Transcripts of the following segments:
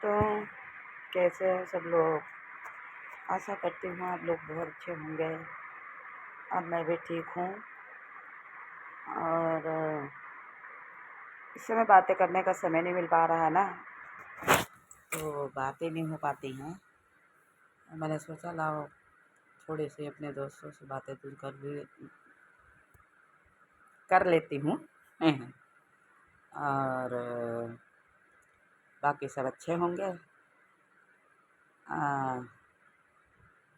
दोस्तों, कैसे हैं सब लोग। आशा करती हूँ आप लोग बहुत अच्छे होंगे। अब मैं भी ठीक हूँ और इस समय बातें करने का समय नहीं मिल पा रहा है ना, तो बातें नहीं हो पाती हैं। मैंने सोचा लाओ थोड़ी सी अपने दोस्तों से बातें दूर कर लेती हूँ। और बाकी सब अच्छे होंगे।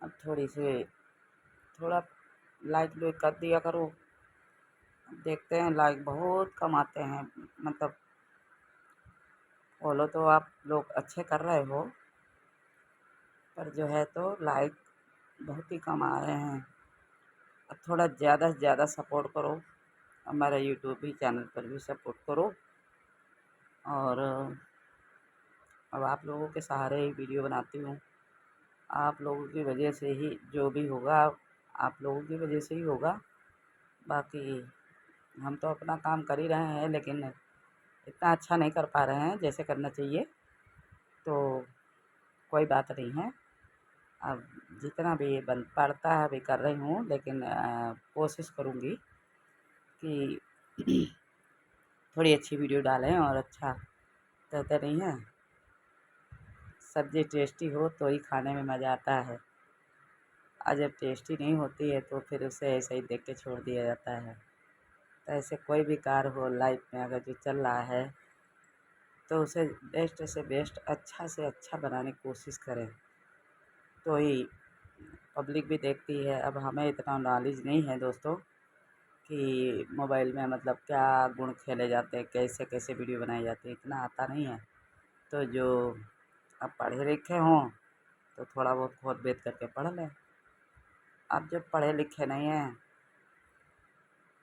अब थोड़ा लाइक लुइक कर दिया करो। देखते हैं लाइक बहुत कम आते हैं, मतलब फॉलो तो आप लोग अच्छे कर रहे हो, पर जो है तो लाइक बहुत ही कम आ रहे हैं। अब थोड़ा ज़्यादा से ज़्यादा सपोर्ट करो, हमारे यूट्यूब भी चैनल पर भी सपोर्ट करो। और अब आप लोगों के सहारे ही वीडियो बनाती हूँ। आप लोगों की वजह से ही जो भी होगा, आप लोगों की वजह से ही होगा। बाकी हम तो अपना काम कर ही रहे हैं, लेकिन इतना अच्छा नहीं कर पा रहे हैं जैसे करना चाहिए। तो कोई बात नहीं है, अब जितना भी बन पड़ता है अभी कर रही हूँ, लेकिन कोशिश करूँगी कि थोड़ी अच्छी वीडियो डालें। और अच्छा कहते नहीं है, सब्ज़ी टेस्टी हो तो ही खाने में मज़ा आता है, और जब टेस्टी नहीं होती है तो फिर उसे ऐसे ही देख के छोड़ दिया जाता है। तो ऐसे कोई भी कार्य हो लाइफ में अगर जो चल रहा है तो उसे बेस्ट से बेस्ट, अच्छा से अच्छा बनाने की कोशिश करें, तो ही पब्लिक भी देखती है। अब हमें इतना नॉलेज नहीं है दोस्तों कि मोबाइल में मतलब क्या गुण खेले जाते हैं, कैसे कैसे वीडियो बनाई जाती है, इतना आता नहीं है। तो जो अब पढ़े लिखे हों तो थोड़ा बहुत खोद बेद करके पढ़ लें। अब जब पढ़े लिखे नहीं हैं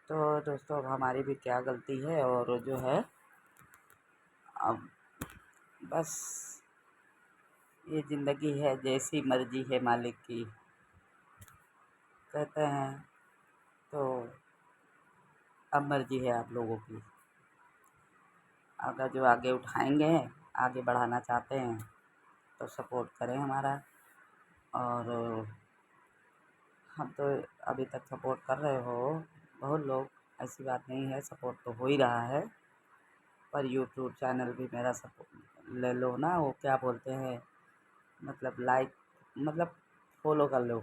तो दोस्तों अब हमारी भी क्या गलती है। और जो है अब बस ये ज़िंदगी है, जैसी मर्जी है मालिक की, कहते हैं। तो अब मर्जी है आप लोगों की, अगर जो आगे उठाएंगे, आगे बढ़ाना चाहते हैं तो सपोर्ट करें हमारा। और हम तो अभी तक सपोर्ट कर रहे हो बहुत लोग, ऐसी बात नहीं है, सपोर्ट तो हो ही रहा है। पर यूट्यूब चैनल भी मेरा सपोर्ट ले लो ना, वो क्या बोलते हैं, मतलब लाइक, मतलब फॉलो कर लो।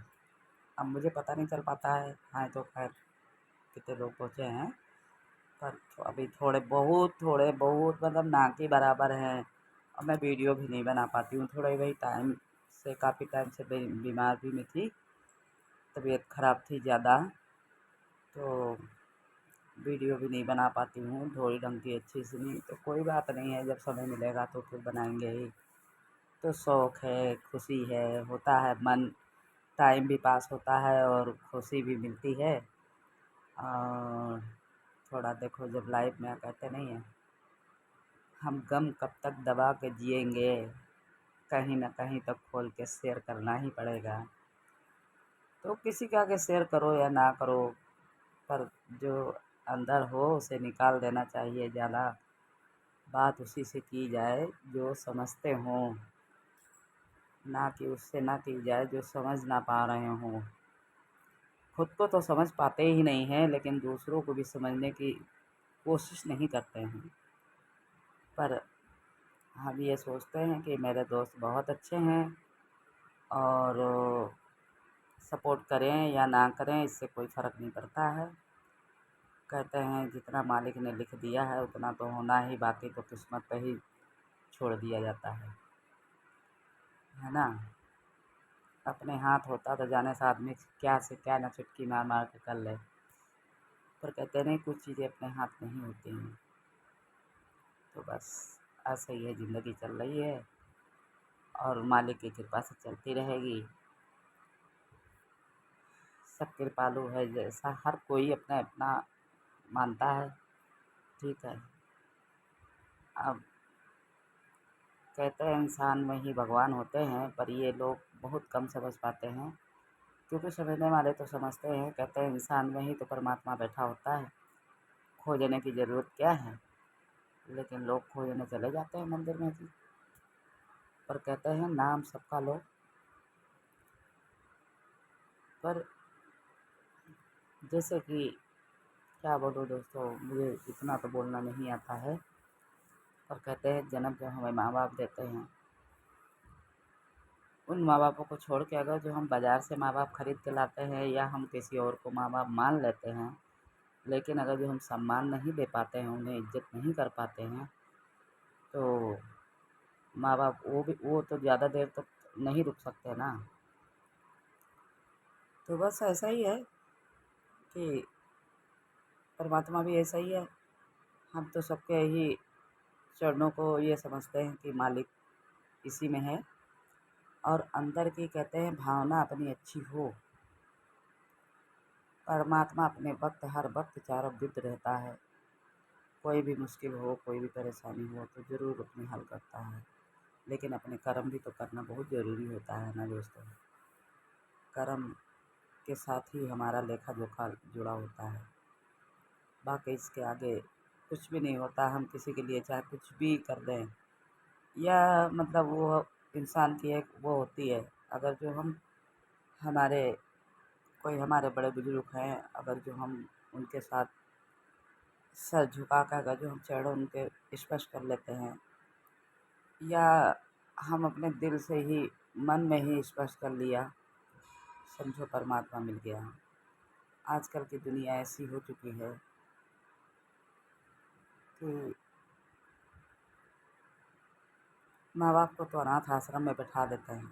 अब मुझे पता नहीं चल पाता है तो खैर कितने लोग पहुँचे हैं, पर अभी थोड़े बहुत मतलब ना के बराबर हैं। और मैं वीडियो भी नहीं बना पाती हूँ, थोड़ा वही टाइम से, काफ़ी टाइम से बीमार भी मैं थी, तबीयत ख़राब थी ज़्यादा, तो वीडियो भी नहीं बना पाती हूँ थोड़ी ढंग की अच्छी से नहीं। तो कोई बात नहीं है, जब समय मिलेगा तो फिर बनाएंगे ही। तो शौक़ है, खुशी है, होता है मन, टाइम भी पास होता है और खुशी भी मिलती है। और थोड़ा देखो, जब लाइफ में कहते नहीं है, हम गम कब तक दबा के जिएंगे, कहीं ना कहीं तो खोल के शेयर करना ही पड़ेगा। तो किसी के आगे शेयर करो या ना करो, पर जो अंदर हो उसे निकाल देना चाहिए। ज़्यादा बात उसी से की जाए जो समझते हों, ना कि उससे ना की जाए जो समझ ना पा रहे हों। खुद को तो समझ पाते ही नहीं हैं, लेकिन दूसरों को भी समझने की कोशिश नहीं करते हैं। पर हम ये सोचते हैं कि मेरे दोस्त बहुत अच्छे हैं, और सपोर्ट करें या ना करें इससे कोई फ़र्क नहीं पड़ता है। कहते हैं जितना मालिक ने लिख दिया है उतना तो होना ही, बाकी तो किस्मत पे ही छोड़ दिया जाता है ना। अपने हाथ होता तो जाने से आदमी क्या से क्या ना चुटकी मार मार के कर ले, पर कहते नहीं कुछ चीज़ें अपने हाथ नहीं होती हैं। तो बस ऐसे ही है, ज़िंदगी चल रही है और मालिक की कृपा से चलती रहेगी। सब कृपालु है, जैसा हर कोई अपना अपना मानता है, ठीक है। अब कहते हैं इंसान में ही भगवान होते हैं, पर ये लोग बहुत कम समझ पाते हैं, क्योंकि समझने वाले तो समझते हैं। कहते हैं इंसान में ही तो परमात्मा बैठा होता है, खोजने की ज़रूरत क्या है। लेकिन लोग खोजने चले जाते हैं मंदिर में जी। पर कहते हैं नाम सबका लो, पर जैसे कि क्या बोलूँ दोस्तों, मुझे इतना तो बोलना नहीं आता है। पर कहते हैं जन्म जो हमें माँ बाप देते हैं, उन माँ बापों को छोड़ के अगर जो हम बाज़ार से माँ बाप खरीद के लाते हैं या हम किसी और को माँ बाप मान लेते हैं, लेकिन अगर जो हम सम्मान नहीं दे पाते हैं, उन्हें इज्जत नहीं कर पाते हैं, तो माँ बाप वो तो ज़्यादा देर तक नहीं रुक सकते ना। तो बस ऐसा ही है कि परमात्मा भी ऐसा ही है। हम तो सबके ही चरणों को ये समझते हैं कि मालिक इसी में है, और अंदर की कहते हैं भावना अपनी अच्छी हो, परमात्मा अपने वक्त हर वक्त चारों गिर्द रहता है। कोई भी मुश्किल हो, कोई भी परेशानी हो तो ज़रूर अपनी हल करता है। लेकिन अपने कर्म भी तो करना बहुत ज़रूरी होता है ना दोस्तों। कर्म के साथ ही हमारा लेखा जोखा जुड़ा होता है, बाकी इसके आगे कुछ भी नहीं होता। हम किसी के लिए चाहे कुछ भी कर दें, या मतलब वो इंसान की एक वो होती है, अगर जो हम हमारे कोई हमारे बड़े बुजुर्ग हैं, अगर जो हम उनके साथ सर झुका कर अगर जो हम चरणों उनके स्पर्श कर लेते हैं, या हम अपने दिल से ही मन में ही स्पर्श कर लिया, समझो परमात्मा मिल गया। आजकल की दुनिया ऐसी हो चुकी है कि माँ बाप को तो अनाथ आश्रम में बैठा देते हैं,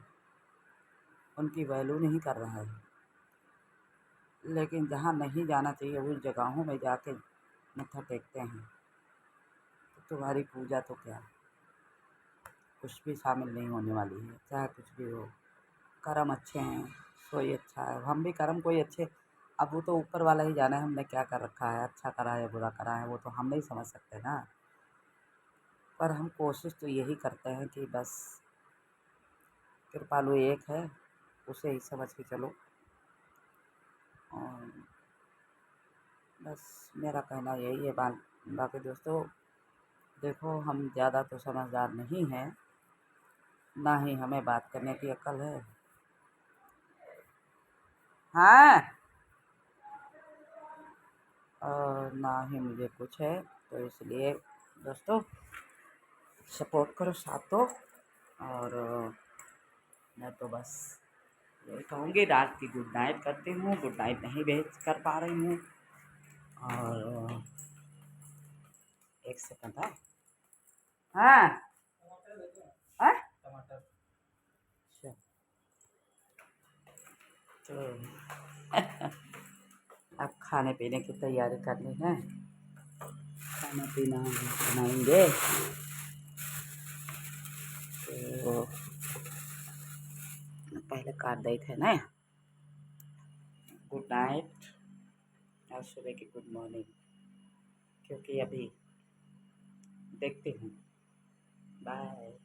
उनकी वैल्यू नहीं कर रहा है। लेकिन जहाँ नहीं जाना चाहिए उस जगहों में जाके मत्था टेकते हैं, तो तुम्हारी पूजा तो क्या, कुछ भी शामिल नहीं होने वाली है, चाहे कुछ भी हो। कर्म अच्छे हैं सोई अच्छा है, हम भी कर्म कोई अच्छे, अब वो तो ऊपर वाला ही जाने हमने क्या कर रखा है, अच्छा करा है बुरा करा है, वो तो हम नहीं समझ सकते ना। पर हम कोशिश तो यही करते हैं कि बस कृपालु एक है, उसे ही समझ के चलो। और बस मेरा कहना यही है। बाकी दोस्तों देखो, हम ज़्यादा तो समझदार नहीं हैं, ना ही हमें बात करने की अक्ल है। हाँ, और ना ही मुझे कुछ है, तो इसलिए दोस्तों सपोर्ट करो साथ दो। और मैं तो बस यही कहूँगी, रात की गुड नाइट करती हूँ, गुड नाइट नहीं भेज कर पा रही हूँ। और एक सेकंड है। हाँ। हाँ? अच्छा, तो अब खाने पीने की तैयारी करनी है, खाना पीना बनाएंगे। तो पहले काट दे थे ना, गुड नाइट और सुबह की गुड मॉर्निंग, क्योंकि अभी देखती हूँ। बाय।